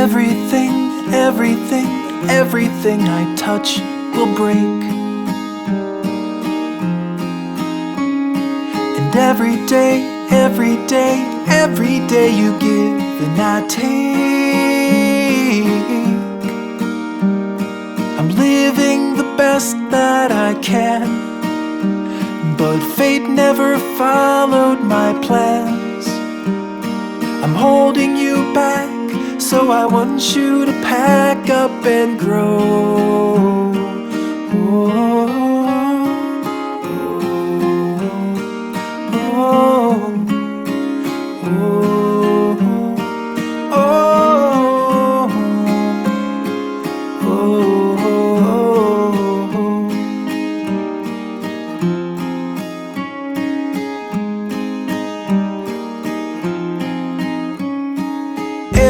Everything, everything, everything I touch will break. And every day, every day, every day you give and I take. I'm living the best that I can, but fate never followed my plans. I'm holding you back, so I want you to pack up and grow.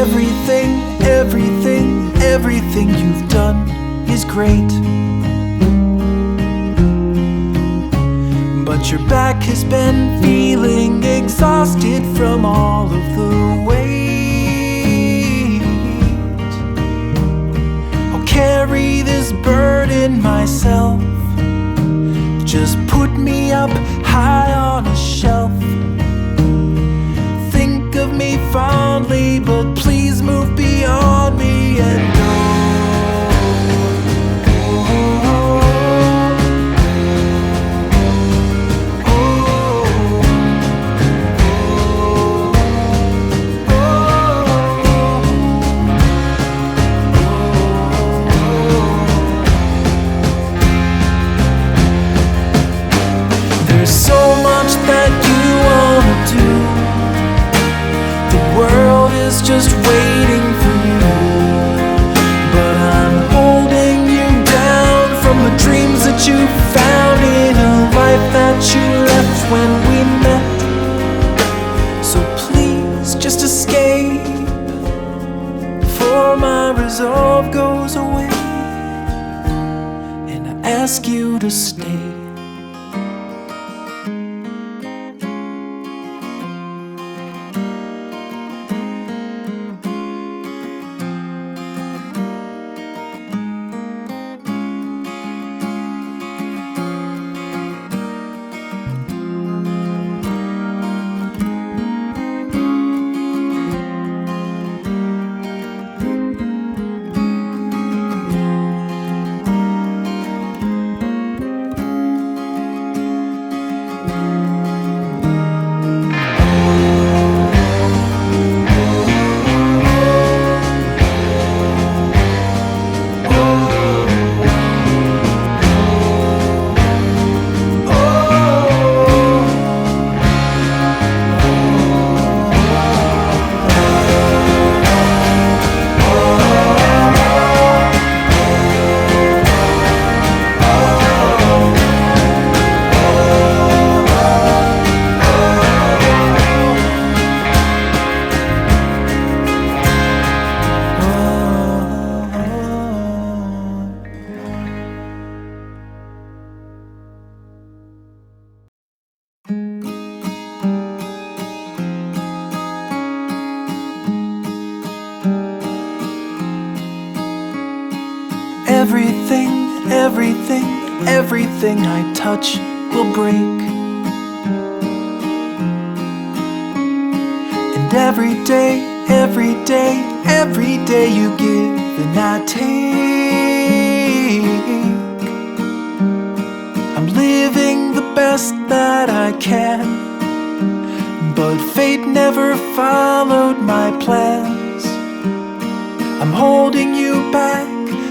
Everything, everything, everything you've done is great, but your back has been feeling exhausted from all of the weight. I'll carry this burden myself. Just put me up high on a shelf. Think of me fondly, but please move beyond me and go. There's so much that you wanna do. The world is just waiting for you, but I'm holding you down from the dreams that you found in a life that you left when we met. So please just escape before my resolve goes away, and I ask you to stay. Everything, everything, everything I touch will break. And every day, every day, every day you give and I take. I'm living the best that I can, but fate never followed my plans. I'm holding you back,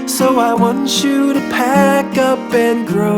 so I want you to pack up and grow.